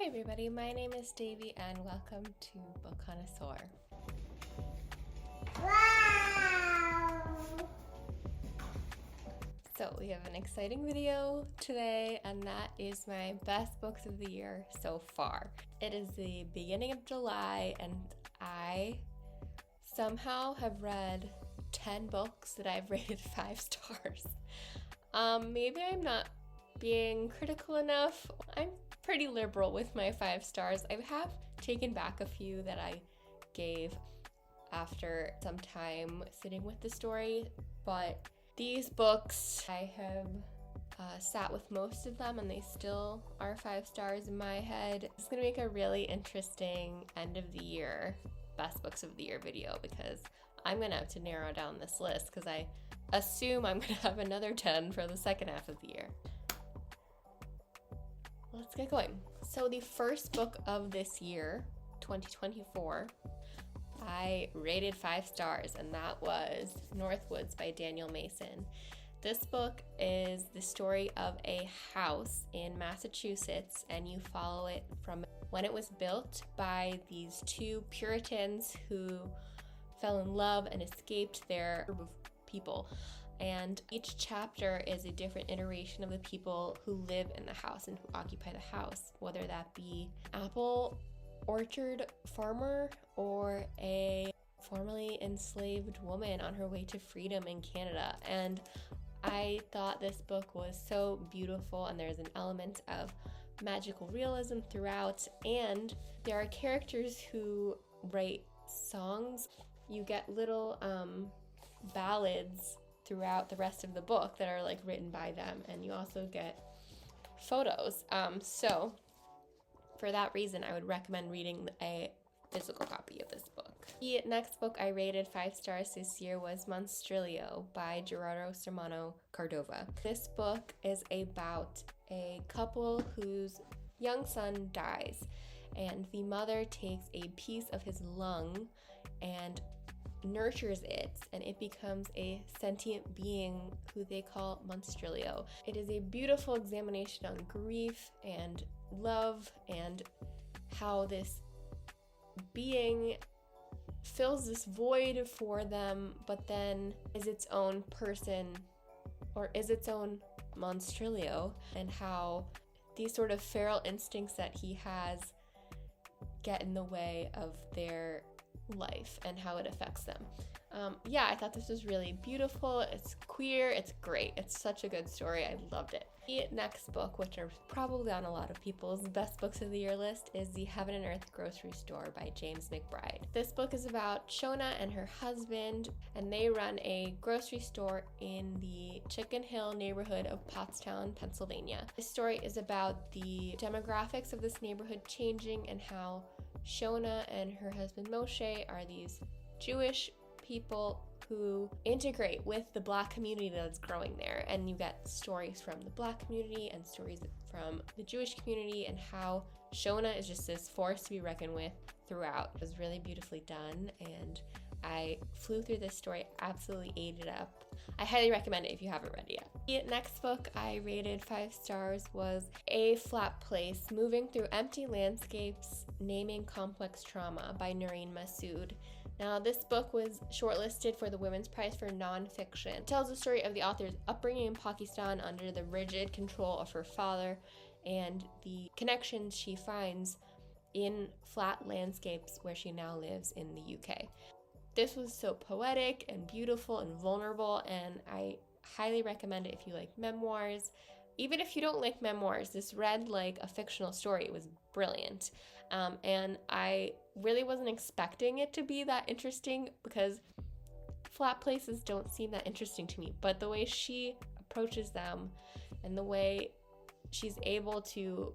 everybody, my name is Dévi and welcome to Book Connoisseur. Wow! So we have an exciting video today, and that is my best books of the year so far. It is the beginning of July and I somehow have read 10 books that I've rated 5 stars. Maybe I'm not being critical enough. I'm pretty liberal with my 5 stars. I have taken back a few that I gave after some time sitting with the story, but these books, I have sat with most of them and they still are 5 stars in my head. It's gonna make a really interesting end of the year best books of the year video because I'm gonna have to narrow down this list because I assume I'm gonna have another 10 for the second half of the year. Let's get going. So the first book of this year, 2024, I rated 5 stars, and that was Northwoods by Daniel Mason. This book is the story of a house in Massachusetts, and you follow it from when it was built by these 2 Puritans who fell in love and escaped their group of people. And each chapter is a different iteration of the people who live in the house and who occupy the house, whether that be apple orchard farmer or a formerly enslaved woman on her way to freedom in Canada. And I thought this book was so beautiful, and there's an element of magical realism throughout, and there are characters who write songs. You get little ballads throughout the rest of the book that are like written by them, and you also get photos. So for that reason, I would recommend reading a physical copy of this book. The next book I rated 5 stars this year was Monstrilio by Gerardo Sermano Cordova. This book is about a couple whose young son dies, and the mother takes a piece of his lung and nurtures it, and it becomes a sentient being who they call Monstrilio. It is a beautiful examination on grief and love and how this being fills this void for them, but then is its own person or is its own Monstrilio, and how these sort of feral instincts that he has get in the way of their life and how it affects them. I thought this was really beautiful. It's queer, it's great. It's such a good story. I loved it. The next book, which are probably on a lot of people's best books of the year list, is The Heaven and Earth Grocery Store by James McBride. This book is about Shona and her husband, and they run a grocery store in the Chicken Hill neighborhood of Pottstown, Pennsylvania. This story is about the demographics of this neighborhood changing and how Shona and her husband Moshe are these Jewish people who integrate with the Black community that's growing there. And you get stories from the Black community and stories from the Jewish community, and how Shona is just this force to be reckoned with throughout. It was really beautifully done, and I flew through this story, absolutely ate it up. I highly recommend it if you haven't read it yet. The next book I rated 5 stars was A Flat Place, Moving Through Empty Landscapes, Naming Complex Trauma by Noreen Masood. Now, this book was shortlisted for the Women's Prize for Nonfiction. It tells the story of the author's upbringing in Pakistan under the rigid control of her father and the connections she finds in flat landscapes where she now lives in the UK. This was so poetic and beautiful and vulnerable, and I highly recommend it if you like memoirs. Even if you don't like memoirs, this read like a fictional story. It was brilliant. And I really wasn't expecting it to be that interesting because flat places don't seem that interesting to me. But the way she approaches them and the way she's able to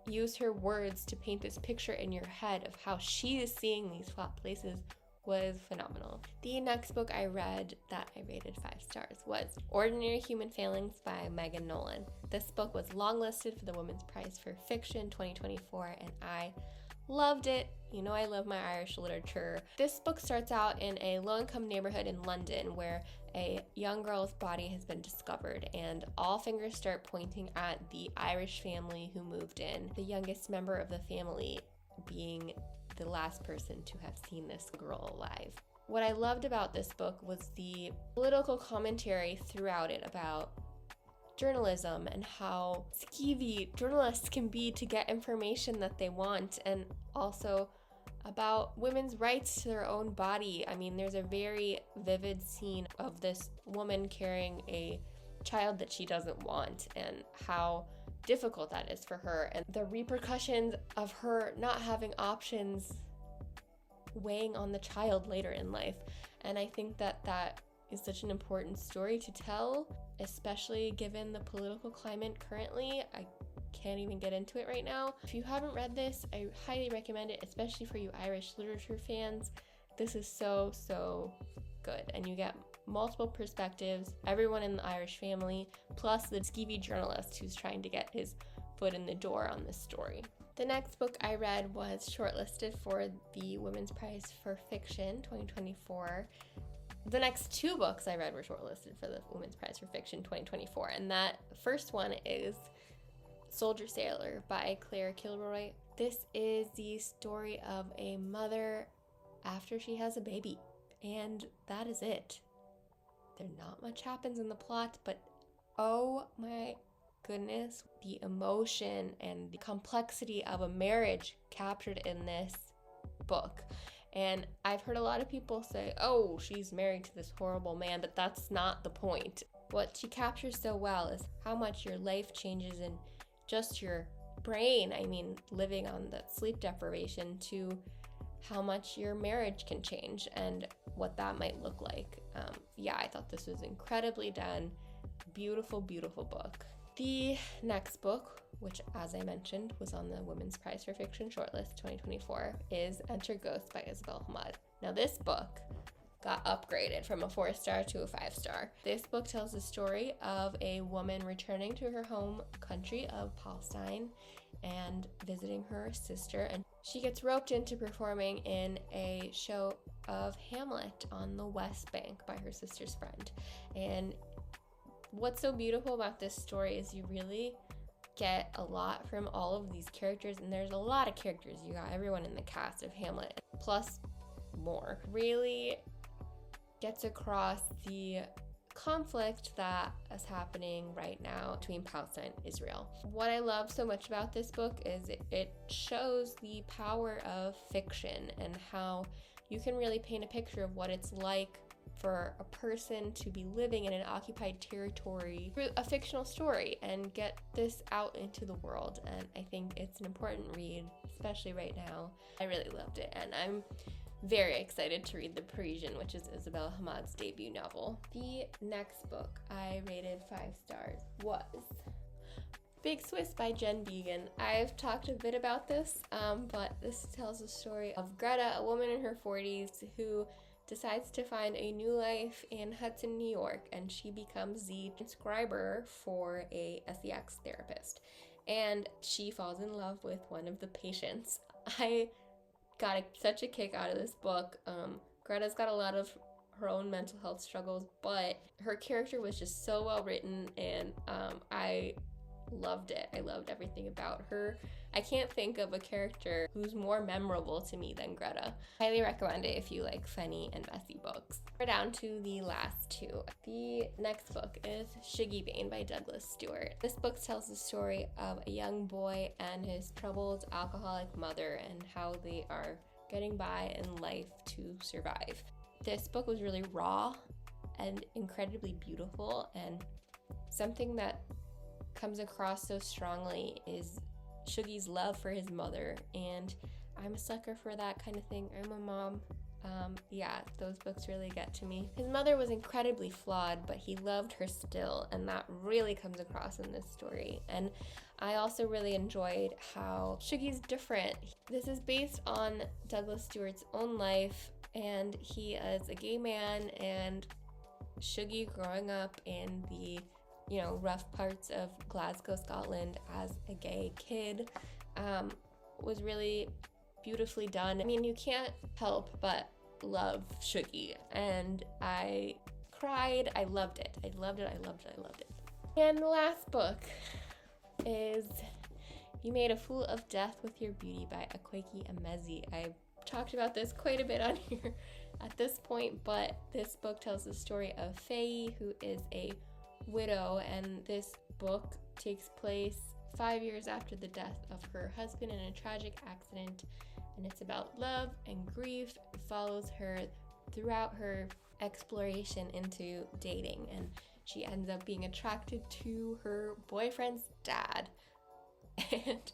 use her words to paint this picture in your head of how she is seeing these flat places was phenomenal. The next book I read that I rated 5 stars was Ordinary Human Failings by Megan Nolan. This book was longlisted for the Women's Prize for Fiction 2024, and I Loved it. You know I love my Irish literature. This book starts out in a low-income neighborhood in London where a young girl's body has been discovered, and all fingers start pointing at the Irish family who moved in, the youngest member of the family being the last person to have seen this girl alive. What I loved about this book was the political commentary throughout it about journalism and how skeevy journalists can be to get information that they want, and also about women's rights to their own body. I mean, there's a very vivid scene of this woman carrying a child that she doesn't want and how difficult that is for her, and the repercussions of her not having options weighing on the child later in life. And I think that that is such an important story to tell, especially given the political climate currently. I can't even get into it right now. If you haven't read this, I highly recommend it, especially for you Irish literature fans. This is so good, and you get multiple perspectives, everyone in the Irish family, plus the skeevy journalist who's trying to get his foot in the door on this story. The next book I read was shortlisted for the Women's Prize for Fiction 2024. The next two books I read were shortlisted for the Women's Prize for Fiction 2024, and that first one is Soldier Sailor by Claire Kilroy. This is the story of a mother after she has a baby, and that is it. Not much happens in the plot, but oh my goodness, the emotion and the complexity of a marriage captured in this book. And I've heard a lot of people say, oh, she's married to this horrible man, but that's not the point. What she captures so well is how much your life changes in just your brain. I mean, living on that sleep deprivation, to how much your marriage can change and what that might look like. Yeah, I thought this was incredibly done. Beautiful book. The next book, which as I mentioned was on the Women's Prize for Fiction shortlist 2024, is Enter Ghost by Isabel Hamad. Now this book got upgraded from a 4-star to a 5-star. This book tells the story of a woman returning to her home country of Palestine and visiting her sister, and she gets roped into performing in a show of Hamlet on the West Bank by her sister's friend. And what's so beautiful about this story is you really get a lot from all of these characters, and there's a lot of characters. You got everyone in the cast of Hamlet plus more. Really gets across the conflict that is happening right now between Palestine and Israel. What I love so much about this book is it shows the power of fiction and how you can really paint a picture of what it's like for a person to be living in an occupied territory through a fictional story and get this out into the world. And I think it's an important read, especially right now. I really loved it, and I'm very excited to read The Parisian, which is Isabel Hamad's debut novel. The next book I rated 5 stars was Big Swiss by Jen Began. I've talked a bit about this, but this tells the story of Greta, a woman in her 40s who decides to find a new life in Hudson, New York, and she becomes the transcriber for a sex therapist. And she falls in love with one of the patients. I got such a kick out of this book. Greta's got a lot of her own mental health struggles, but her character was just so well written, and I loved it. I loved everything about her. I can't think of a character who's more memorable to me than Greta. Highly recommend it if you like funny and messy books. We're down to the last two. The next book is Shiggy Bane by Douglas Stewart. This book tells the story of a young boy and his troubled alcoholic mother and how they are getting by in life to survive. This book was really raw and incredibly beautiful, and something that comes across so strongly is Shuggy's love for his mother, and I'm a sucker for that kind of thing. I'm a mom. Yeah, those books really get to me. His mother was incredibly flawed, but he loved her still, and that really comes across in this story. And I also really enjoyed how Shuggy's different. This is based on Douglas Stewart's own life, and he is a gay man, and Shuggy growing up in the rough parts of Glasgow, Scotland as a gay kid was really beautifully done. I mean, you can't help but love Shuggie, and I cried. I loved it. I loved it. I loved it. I loved it. And the last book is You Made a Fool of Death with Your Beauty by Akwaeke Emezi. I've talked about this quite a bit on here at this point, but this book tells the story of Faye, who is a widow, and this book takes place 5 years after the death of her husband in a tragic accident, and it's about love and grief. It follows her throughout her exploration into dating, and she ends up being attracted to her boyfriend's dad. And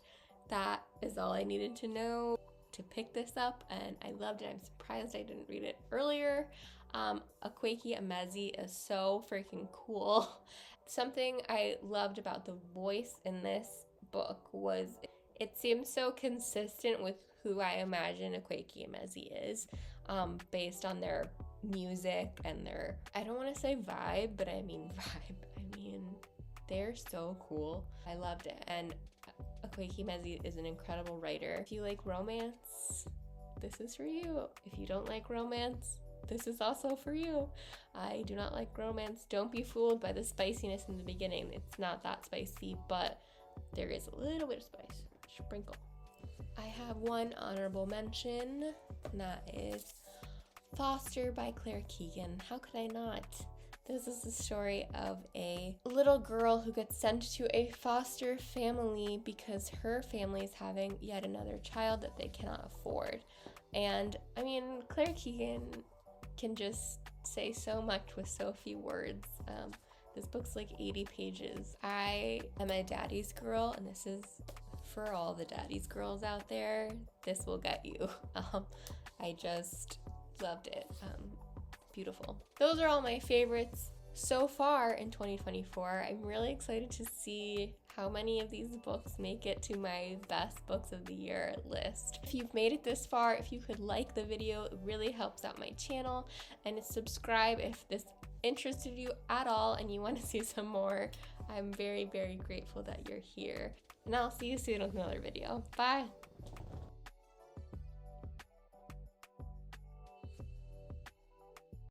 that is all I needed to know to pick this up, and I loved it. I'm surprised I didn't read it earlier. Akwaeke Emezi is so freaking cool. Something I loved about the voice in this book was it seems so consistent with who I imagine Akwaeke Emezi is, based on their music and their, I don't want to say vibe, but I mean vibe. I mean, they're so cool. I loved it. And Akwaeke Emezi is an incredible writer. If you like romance, this is for you. If you don't like romance, this is also for you. I do not like romance. Don't be fooled by the spiciness in the beginning. It's not that spicy, but there is a little bit of spice. Sprinkle. I have one honorable mention, and that is Foster by Claire Keegan. How could I not? This is the story of a little girl who gets sent to a foster family because her family is having yet another child that they cannot afford. And I mean, Claire Keegan can just say so much with so few words. This book's like 80 pages. I am a daddy's girl, and this is for all the daddy's girls out there. This will get you. I just loved it. Beautiful. Those are all my favorites so far in 2024. I'm really excited to see how many of these books make it to my best books of the year list. If you've made it this far, if you could like the video, it really helps out my channel, and subscribe if this interested you at all and you want to see some more. I'm very, very grateful that you're here, and I'll see you soon with another video. Bye.